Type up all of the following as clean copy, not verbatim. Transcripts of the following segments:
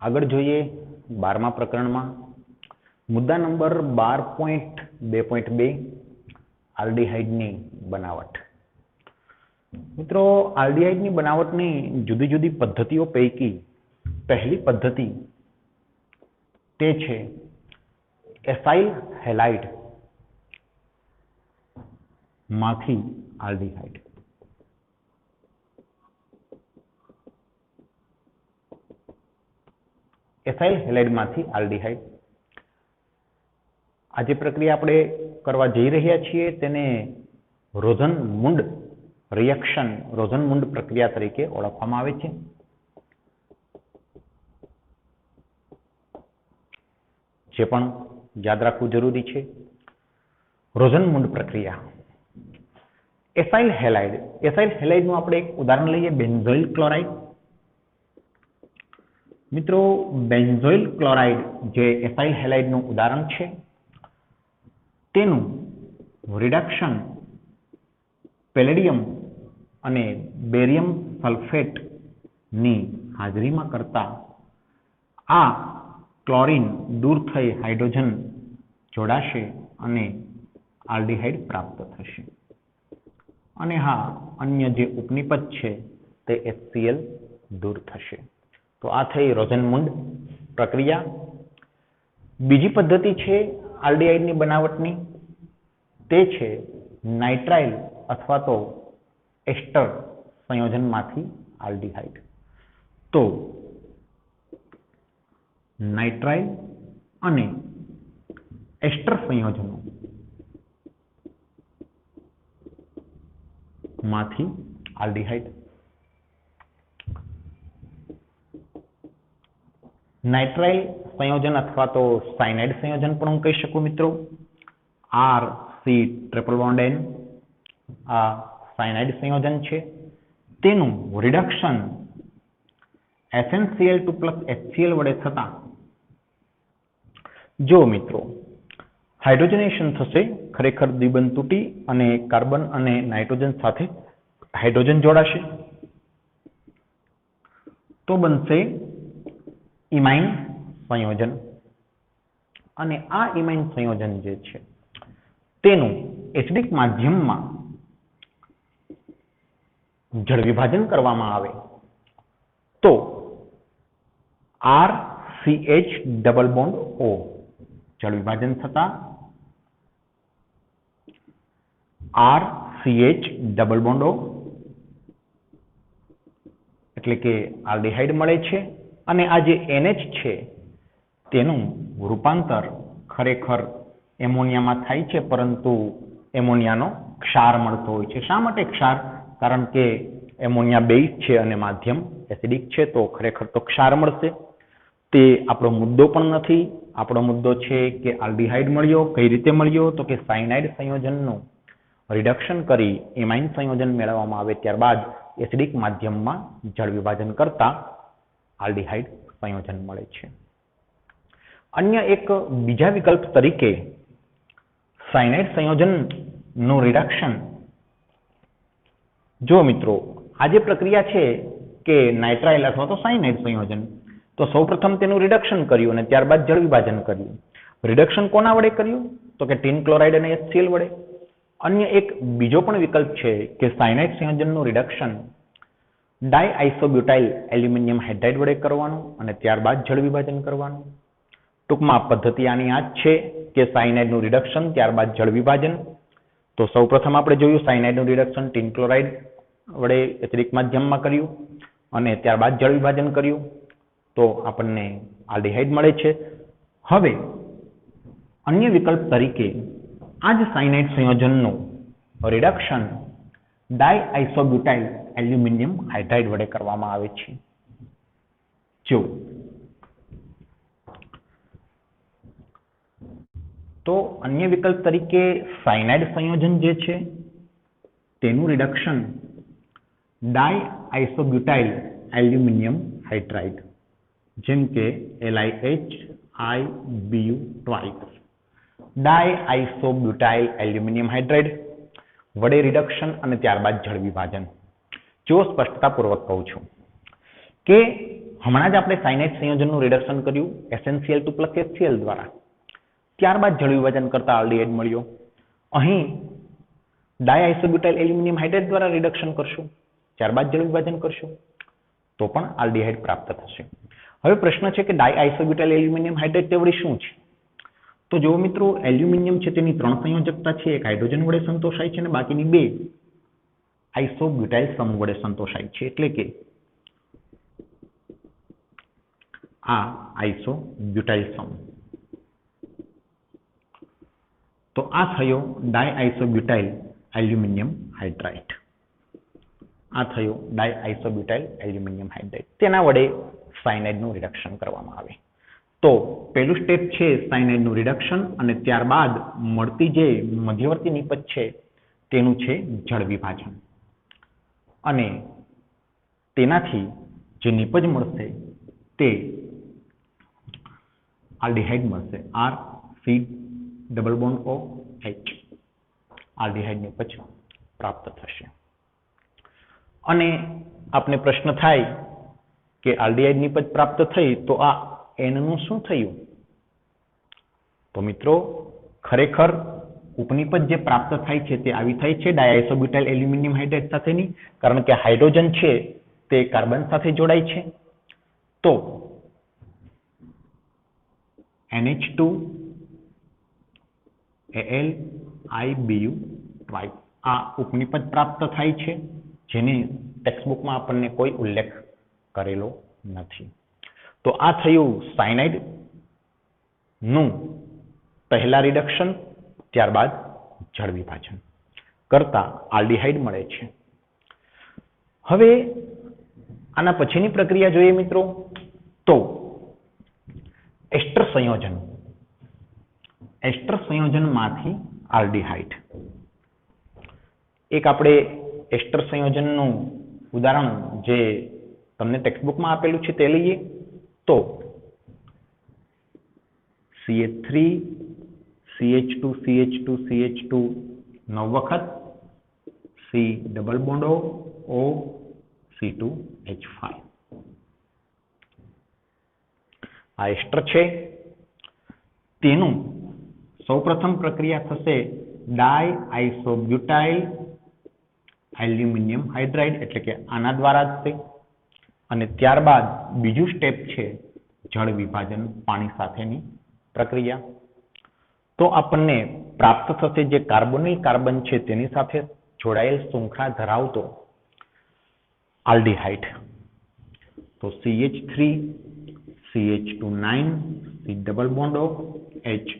આગળ જોઈએ 12મા પ્રકરણમાં મુદ્દા નંબર 12.2.2 આલ્ડીહાઇડની બનાવટ. મિત્રો, આલ્ડીહાઇડની બનાવટની જુદી જુદી પદ્ધતિઓ પૈકી પહેલી પદ્ધતિ તે છે એસાઇલ હેલાઇડ માંથી આલ્ડીહાઇડ. એસાઇલ હેલાઇડમાંથી આલ્ડીહાઇડ. આ જે પ્રક્રિયા આપણે કરવા જઈ રહ્યા છીએ તેને રોઝનમુન્ડ રિએક્શન, રોઝનમુન્ડ પ્રક્રિયા તરીકે ઓળખવામાં આવે છે. જે પણ યાદ રાખવું જરૂરી છે. રોઝનમુન્ડ પ્રક્રિયા. Acyl halide. એસાઇલ હેલાઇડનું આપણે એક ઉદાહરણ લઈએ, બેન્ઝોઇલ ક્લોરાઇડ. મિત્રો, બેન્ઝોઇલ ક્લોરાઇડ જે એસાઇલ હેલાઇડનું ઉદાહરણ છે તેનું રિડક્શન પેલેડિયમ અને બેરિયમ સલ્ફેટની હાજરીમાં કરતા આ ક્લોરીન દૂર થઈ હાઇડ્રોજન જોડાશે અને આલ્ડીહાઇડ પ્રાપ્ત થશે. અને હા, અન્ય જે ઉપનિપદ છે તે HCl દૂર થશે. તો આ થઈ રોઝનમુન્ડ પ્રક્રિયા. બીજી પદ્ધતિ છે આલ્ડીહાઇડની બનાવટની, તે છે નાઇટ્રાઇલ અથવા તો એસ્ટર સંયોજનમાંથી આલ્ડીહાઇડ. તો નાઇટ્રાઇલ અને એસ્ટર સંયોજનો માંથી આલ્ડીહાઇડ. નાઇટ્રાઇલ સંયોજન અથવા તો સાયનાઇડ સંયોજન પણ હું કહી શકું મિત્રો. RC ટ્રિપલ બોન્ડ N આ સાયનાઇડ સંયોજન છે. તેનું રિડક્શન FnCl2 HCl વડે થતા જો મિત્રો હાઇડ્રોજનેશન થશે, ખરેખર દ્વિબંધ તૂટી અને કાર્બન અને નાઇટ્રોજન સાથે હાઇડ્રોજન જોડાશે તો બનશે ઇમાઇન સંયોજન. અને આ ઇમાઇન સંયોજન જે છે તેનું એસિડિક માધ્યમમાં જળ વિભાજન કરવામાં આવે તો RCH ડબલ બોન્ડ O જળ વિભાજન થતા RCH ડબલ બોન્ડ O એટલે કે આલ્ડીહાઇડ મળે છે. અને આ જે NH છે તેનું રૂપાંતર ખરેખર એમોનિયામાં થાય છે, પરંતુ એમોનિયાનો ક્ષાર મળતો હોય છે. શા માટે ક્ષાર? કારણ કે એમોનિયા બેઝ છે અને માધ્યમ એસિડિક છે, તો ખરેખર તો ક્ષાર મળશે. તે આપણો મુદ્દો પણ નથી. આપણો મુદ્દો છે કે આલ્ડીહાઇડ મળ્યો. કઈ રીતે મળ્યો? તો કે સાયનાઇડ સંયોજનનું રિડક્શન કરી ઇમાઇન સંયોજન મેળવવામાં આવે ત્યારબાદ એસિડિક માધ્યમમાં જળ વિભાજન કરતા આલ્ડીહાઇડ સંયોજન મળે છે. અન્ય એક બીજા વિકલ્પ તરીકે સાયનાઇડ સંયોજનનું રિડક્શન. જો મિત્રો, આ જે પ્રક્રિયા છે કે નાઇટ્રાઇલ અથવા તો સાયનાઇડ સંયોજન, તો સૌપ્રથમ તેનું રિડક્શન કર્યું અને ત્યારબાદ જળ વિભાજન કર્યું. રિડક્શન કોના વડે કર્યું? તો કે ટીન ક્લોરાઇડ અને HCl વડે. અન્ય એક બીજો પણ વિકલ્પ છે કે સાયનાઇડ સંયોજનનું રિડક્શન ડાયઆઇસોબ્યુટાઇલ એલ્યુમિનિયમ હાઇડ્રાઇડ વડે કરવાનું અને ત્યારબાદ જળ વિભાજન કરવાનું. ટૂંકમાં પદ્ધતિ આની આ જ છે કે સાયનાઇડનું રિડક્શન ત્યારબાદ જળ વિભાજન. તો સૌપ્રથમ આપણે જોયું સાયનાઇડનું રિડક્શન ટીન ક્લોરાઇડ વડે એસિડિક માધ્યમમાં કર્યું અને ત્યારબાદ જળ વિભાજન કર્યું તો આપણને આલ્ડીહાઇડ મળે છે. હવે અન્ય વિકલ્પ તરીકે આ જ સાયનાઇડ સંયોજનનું રિડક્શન ડાયઆઇસોબ્યુટાઇલ એલ્યુમિનિયમ હાઇડ્રાઇડ વડે કરવામાં આવે છે. જો તો અન્ય વિકલ્પ તરીકે સાયનાઇડ સંયોજન જે છે તેનું રિડક્શન ડાયઆઇસોબ્યુટાઇલ એલ્યુમિનિયમ હાઇડ્રાઇડ જેમ કે LiHIBu ટ્વાઇસ ડાયઆઇસોબ્યુટાઇલ એલ્યુમિનિયમ હાઇડ્રાઇડ વડે રિડક્શન અને ત્યારબાદ જળ વિભાજન. જો સ્પષ્ટતાપૂર્વક કહું છું કે હમણાં જ આપણે સાયનાઇડ સંયોજનનું રિડક્શન કર્યું SnCl2 + HCl દ્વારા. ત્યારબાદ જળ વિભાજન કરતા આલ્ડીહાઇડ મળ્યો. અહીં ડાયઆઇસોબ્યુટાઇલ એલ્યુમિનિયમ હાઇડ્રેટ દ્વારા રિડક્શન કરશું, ત્યારબાદ જળ વિભાજન કરશું તો પણ આલ્ડીહાઇડ પ્રાપ્ત થશે. હવે પ્રશ્ન છે કે ડાયઆઇસોબ્યુટાઇલ એલ્યુમિનિયમ હાઇડ્રેટ તે વળી શું છે? તો જો મિત્રો એલ્યુમિનિયમ છે તેની 3 સંયોજકતા છે, એક હાઇડ્રોજન વડે સંતોષાય છે અને બાકીની 2 આઇસોબ્યુટાઇલ સમૂહ વડે સંતોષાય છે. એટલે કે આ આઇસોબ્યુટાઇલ સમૂહ. તો આ થયો ડાયઆઇસોબ્યુટાઇલ એલ્યુમિનિયમ હાઇડ્રાઇડ. આ થયો ડાયઆઇસોબ્યુટાઇલ એલ્યુમિનિયમ હાઇડ્રાઇડ. તેના વડે સાયનાઇડનું રિડક્શન કરવામાં આવે. તો પહેલું સ્ટેપ છે સાયનાઇડનું રિડક્શન અને ત્યારબાદ મળતી જે મધ્યવર્તી નિપજ છે તેનું છે જળ વિભાજન. અને તેનાથી જે નિપજ મળશે તે આલ્ડીહાઇડ મળશે. R-C-double-bond-O H આલ્ડીહાઇડ નિપજ પ્રાપ્ત થશે. અને આપને પ્રશ્ન થાય કે આલ્ડીહાઇડ નિપજ પ્રાપ્ત થઈ તો આ N નું શું થયું? તો મિત્રો ખરેખર ઉપનિપજ જે પ્રાપ્ત થાય છે તે આવી થાય છે ડાયઆઇસોબ્યુટાઇલ એલ્યુમિનિયમ હાઇડ્રેટ સાથેની, કારણ કે હાઇડ્રોજન છે તે કાર્બન સાથે જોડાય છે. તો NH2 AlIBu ટ્વાઇસ આ ઉપનિપજ પ્રાપ્ત થાય છે, જેને ટેક્સ્ટબુકમાં આપણને કોઈ ઉલ્લેખ કરેલો નથી. તો આ થયું સાયનાઇડ નું પહેલા રિડક્શન, ત્યારબાદ જળ વિભાજન કરતા આલ્ડીહાઇડ મળે છે. હવે આના પછીની પ્રક્રિયા જોઈએ મિત્રો તો એસ્ટર સંયોજન. એસ્ટર સંયોજનમાંથી આલ્ડીહાઇડ. એક આપણે એસ્ટર સંયોજનનું ઉદાહરણ જે તમને ટેક્સ્ટબુકમાં આપેલું છે તે લઈએ તો CH3 CH2 CH2 CH2 9 વખત C-double-bond-O O C2H5. આ એસ્ટર છે. તેનું સૌપ્રથમ પ્રક્રિયા થશે ડાયઆઇસોબ્યુટાઇલ એલ્યુમિનિયમ હાઇડ્રાઇડ એટલે કે આના દ્વારા જ છે. અને ત્યારબાદ બીજું સ્ટેપ છે જળ વિભાજન પાણી સાથેની પ્રક્રિયા. તો આપણને પ્રાપ્ત થશે જે કાર્બોનિલ કાર્બન છે તેની સાથે જોડાયેલ શૃંખલા ધરાવતો આલ્ડીહાઇડ. તો CH3 CH2 9 C-double-bond-O H.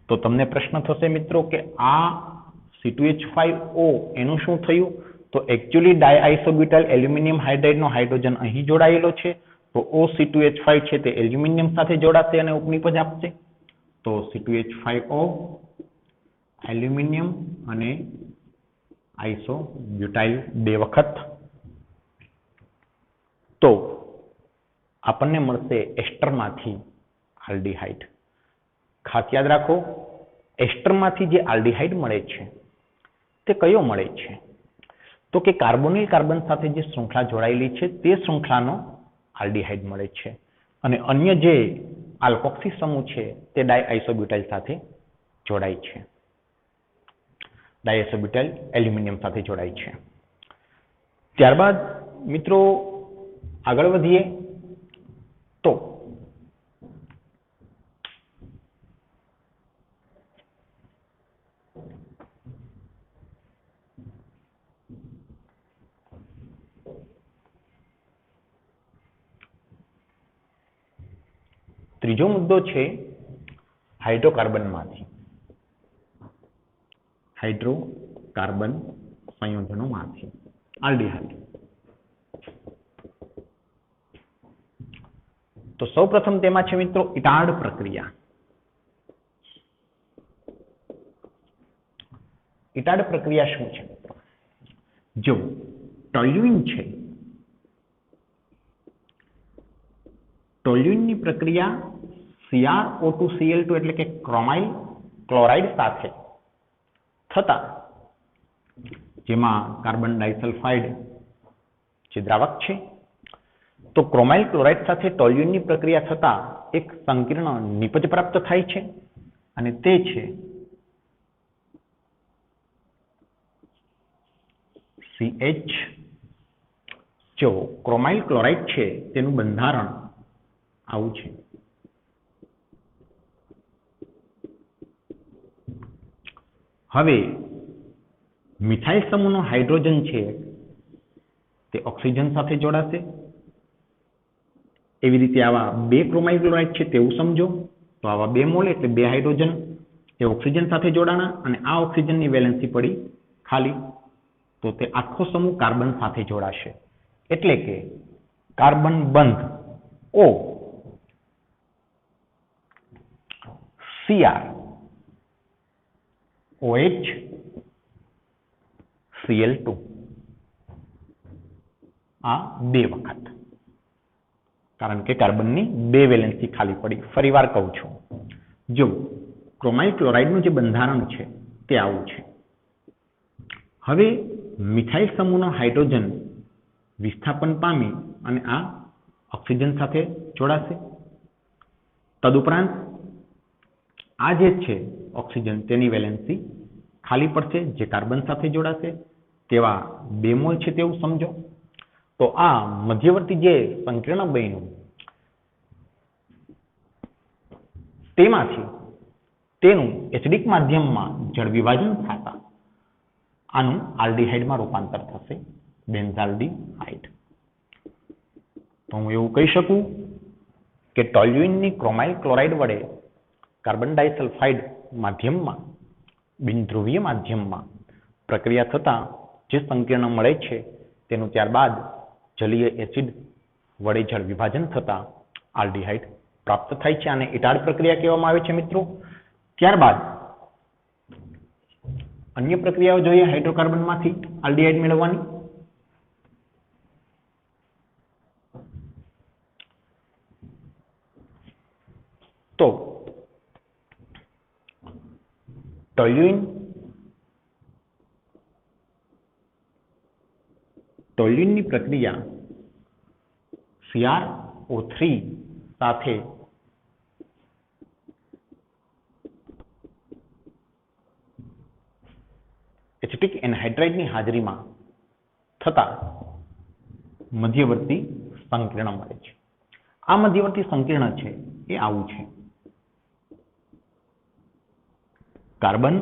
તો તમને પ્રશ્ન થશે મિત્રો કે આ C2H5O એનું શું થયું? તો એકચ્યુઅલી ડાયઆઇસોબ્યુટાઇલ એલ્યુમિનિયમ હાઇડ્રાઇડનો હાઇડ્રોજન અહીં જોડાયેલો છે, તો OC2H5 છે તે એલ્યુમિનિયમ સાથે જોડાશે અને ઉપનિપજ આપશે. તો C2H5O એલ્યુમિનિયમ અને આઇસોબ્યુટાઇલ 2 વખત. તો આપણને મળશે એસ્ટરમાંથી આલ્ડીહાઇડ. ખાસ યાદ રાખો એસ્ટરમાંથી જે આલ્ડીહાઇડ મળે છે તે કયો મળે છે? તો કે કાર્બોનિલ કાર્બન સાથે જે શૃંખલા જોડાયેલી છે તે શૃંખલાનો આલ્ડીહાઇડ મળે છે. અને અન્ય જે આલ્કોક્સી સમૂહ છે તે ડાયઆઇસોબ્યુટાઇલ સાથે જોડાય છે, ડાયઆઇસોબ્યુટાઇલ એલ્યુમિનિયમ સાથે જોડાય છે. ત્યારબાદ મિત્રો આગળ વધીએ તો ત્રીજો મુદ્દો છે હાઇડ્રોકાર્બનમાંથી. Hydrocarbon સંયોજનોમાંથી aldehyde. તો સૌપ્રથમ તેમાં છે મિત્રો ઇટાડ પ્રક્રિયા. ઇટાડ પ્રક્રિયા શું છે મિત્રો? જો ટોલ્યુઇન છે, ટોલ્યુઇનની પ્રક્રિયા CrO2Cl2 એટલે કે ક્રોમાઇલ ક્લોરાઇડ સાથે થતા જેમાં કાર્બન ડાઇસલ્ફાઇડ જે દ્રાવક છે તો ક્રોમાઇલ ક્લોરાઇડ સાથે ટોલ્યુઇનની પ્રક્રિયા થતા એક સંકીર્ણ નિપજ પ્રાપ્ત થાય છે અને તે છે CH. જો ક્રોમાઇલ ક્લોરાઇડ છે તેનું બંધારણ આવું છે. હવે મિથાઇલ સમૂહનો હાઇડ્રોજન છે તે ઓક્સિજન સાથે જોડાશે. એવી રીતે આવા બે ક્રોમાઇલ ક્લોરાઇડ છે તેવું સમજો તો આવા બે મોલ એટલે બે હાઇડ્રોજન એ ઓક્સિજન સાથે જોડાણા અને આ ઓક્સિજનની વેલેન્સી પડી ખાલી, તો તે આખો સમૂહ કાર્બન સાથે જોડાશે. એટલે કે કાર્બન બંધ O Cr OH Cl2 આ બે વખત, કારણ કે કાર્બનની બે વેલેન્સી ખાલી પડી. ફરીવાર કહું છું, જો ક્રોમાઇલ ક્લોરાઇડનું જે બંધારણ છે તે આવું છે. હવે મિથાઇલ સમૂહનો હાઇડ્રોજન વિસ્થાપન પામી અને આ ઓક્સિજન સાથે જોડાશે. તદુપરાંત આ જે છે ઓક્સિજન તેની વેલેન્સી ખાલી પડશે જે કાર્બન સાથે જોડાશે. તેવા બે મોલ છે તેવું સમજો. તો આ મધ્યવર્તી જે સંકીર્ણ બન્યું તેમાંથી તેનું એસિડિક માધ્યમમાં જળ વિભાજન થતા આનું આલ્ડીહાઇડમાં રૂપાંતર થશે, બેન્ઝાલ્ડીહાઇડ. તો હું એવું કહી શકું કે ટોલ્યુઇનની ક્રોમાઇલ ક્લોરાઇડ વડે કાર્બન ડાઇસલ્ફાઇડ માધ્યમમાં બિનધ્રુવીય માધ્યમમાં પ્રક્રિયા થતાં જે સંકીર્ણ મળે છે તેનું ત્યારબાદ જલીય એસિડ વડે જળ વિભાજન થતાં આલ્ડીહાઇડ પ્રાપ્ત થાય છે. આને ઇટાડ પ્રક્રિયા કહેવામાં આવે છે મિત્રો. ત્યારબાદ અન્ય પ્રક્રિયાઓ જોઈએ હાઇડ્રોકાર્બનમાંથી આલ્ડીહાઇડ મેળવવાની. તો ટોલ્યુઇનની પ્રક્રિયા CrO3 સાથે એસિટિક એનહાઇડ્રાઇડની હાજરીમાં થતા મધ્યવર્તી સંકીર્ણ મળે છે. આ મધ્યવર્તી સંકીર્ણ છે એ આવું છે. કાર્બન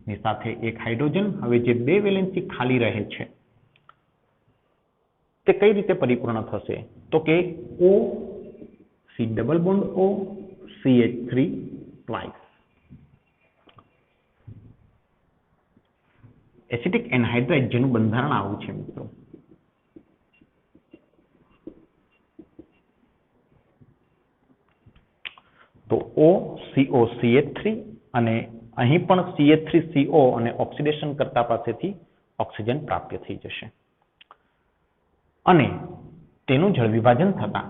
ની સાથે એક હાઇડ્રોજન. હવે જે બે વેલેન્સી ખાલી રહે છે તે કઈ રીતે પરિપૂર્ણ થશે? તો કે O C double bond O CH3 twice. Acetic anhydride જેનું બંધારણ આવું છે મિત્રો. તો OCO CH3 અને અહીં પણ CH3CO અને ઓક્સિડેશન કરતા પાસેથી ઓક્સિજન પ્રાપ્ત થઈ જશે અને તેનું જળ વિભાજન થતા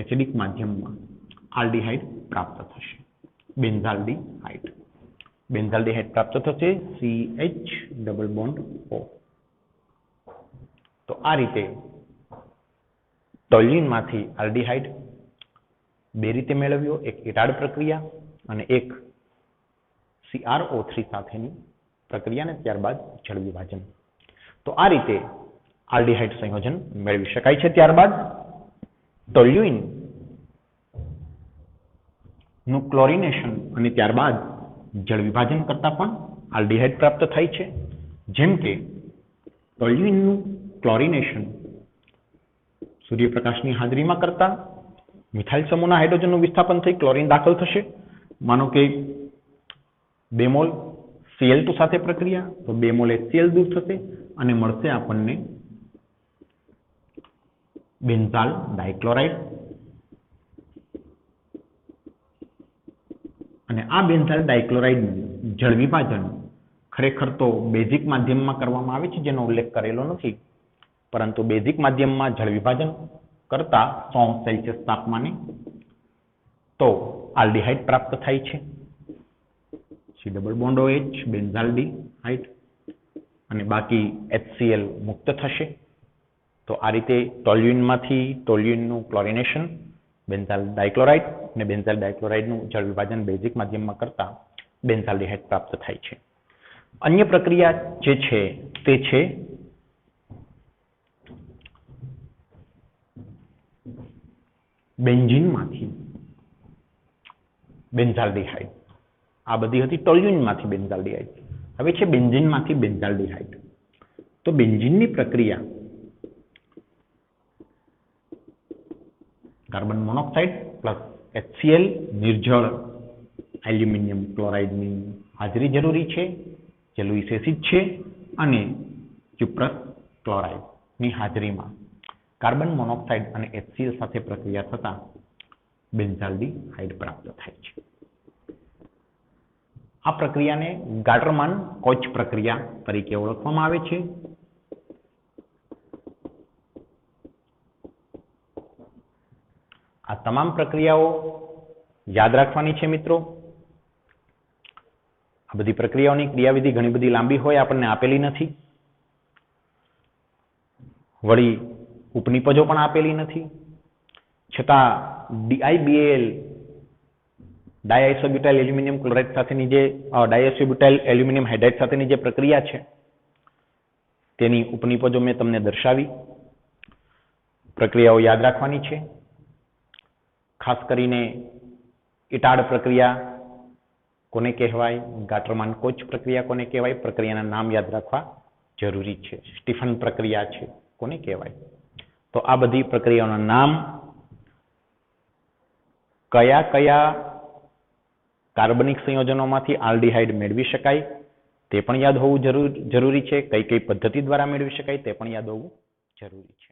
એસિડિક માધ્યમમાં આલ્ડીહાઇડ પ્રાપ્ત થશે, બેન્ઝાલ્ડીહાઇડ. બેન્ઝાલ્ડીહાઇડ પ્રાપ્ત થશે CH ડબલ બોન્ડ O. તો આ રીતે ટોલ્યુઇનમાંથી આલ્ડીહાઇડ બે રીતે મેળવ્યો, એક ઇટાડ પ્રક્રિયા અને એક CrO3 સાથેની પ્રક્રિયા અને ત્યારબાદ જળ વિભાજન. તો આ રીતે આલ્ડીહાઇડ સંયોજન મેળવી શકાય છે. ત્યારબાદ ટોલ્યુઇન નું ક્લોરિનેશન અને ત્યારબાદ જળ વિભાજન કરતા પણ આલ્ડીહાઇડ પ્રાપ્ત થાય છે. જેમ કે ટોલ્યુઇનનું ક્લોરિનેશન સૂર્યપ્રકાશની હાજરીમાં કરતા મિથાઇલ સમૂહના હાઇડ્રોજનનું વિસ્થાપન થઈ ક્લોરીન દાખલ થશે. માનો કે બેમોલ Cl2 સાથે પ્રક્રિયા, તો બેમોલ HCl દૂર થશે અને મળશે આપણને બેન્ઝાલ ડાઇક્લોરાઇડ. અને આ બેન્ઝાલ ડાઇક્લોરાઇડનું જળ વિભાજન ખરેખર તો બેઝિક માધ્યમમાં કરવામાં આવે છે, જેનો ઉલ્લેખ કરેલો નથી, પરંતુ બેઝિક માધ્યમમાં જળ વિભાજન કરતા 100 સેલ્સિયસ તાપમાને તો આલ્ડીહાઇડ પ્રાપ્ત થાય છે. C ડબલ બોન્ડ OH બેન્ઝાલ્ડીહાઇડ અને બાકી HCl મુક્ત થશે. તો આ રીતે ટોલ્યુઇનમાંથી ટોલ્યુઇનનું ક્લોરિનેશન બેન્ઝાઇલ ડાઇક્લોરાઇડ અને બેન્ઝાઇલ ડાઇક્લોરાઇડનું જળ વિભાજન બેઝિક માધ્યમમાં કરતા બેન્ઝાલ્ડિહાઇડ પ્રાપ્ત થાય છે. અન્ય પ્રક્રિયા જે છે તે છે બેન્ઝીનમાંથી બેન્ઝાલ્ડિહાઇડ. આ બધી હતી ટોલ્યુઇનમાંથી બેન્ઝાલ્ડિહાઇડ. હવે છે બેન્ઝીનમાંથી બેન્ઝાલ્ડિહાઇડ. તો બેન્ઝીનની પ્રક્રિયા કાર્બન મોનોક્સાઇડ પ્લસ HCl નિર્જળ એલ્યુમિનિયમ ક્લોરાઇડની હાજરી જરૂરી છે, જે લુઇસ એસિડ છે, અને ક્યુપ્રસ ક્લોરાઇડની હાજરીમાં કાર્બન મોનોક્સાઇડ અને HCl સાથે પ્રક્રિયા થતાં બેન્ઝાલ્ડિહાઇડ પ્રાપ્ત થાય છે. આ પ્રક્રિયાને ગાટરમાન કોચ પ્રક્રિયા તરીકે ઓળખવામાં આવે છે. આ તમામ પ્રક્રિયાઓ યાદ રાખવાની છે મિત્રો. આ બધી પ્રક્રિયાઓની ક્રિયાવિધિ ઘણી બધી લાંબી હોય, આપણને આપેલી નથી. વળી ઉપનિપજો પણ આપેલી નથી. છતાં DIBAL ડાયઆઇસોબ્યુટાઇલ એલ્યુમિનિયમ ક્લોરાઇડ સાથેની જે ડાયઆઇસોબ્યુટાઇલ એલ્યુમિનિયમ હાઇડ્રાઇડ સાથેની જે પ્રક્રિયા છે તેની ઉપનિપજો મેં તમને દર્શાવી. પ્રક્રિયાઓ યાદ રાખવાની છે. ખાસ કરીને ઇટાડ પ્રક્રિયા કોને કહેવાય, ગાટરમાન કોચ પ્રક્રિયા કોને કહેવાય, પ્રક્રિયાના નામ યાદ રાખવા જરૂરી છે. સ્ટીફન પ્રક્રિયા છે કોને કહેવાય. તો આ બધી પ્રક્રિયાઓના નામ, કયા કયા કાર્બનિક સંયોજનોમાંથી આલ્ડિહાઇડ મેળવી શકાય તે પણ યાદ હોવું જરૂરી છે. કઈ કઈ પદ્ધતિ દ્વારા મેળવી શકાય તે પણ યાદ હોવું જરૂરી છે.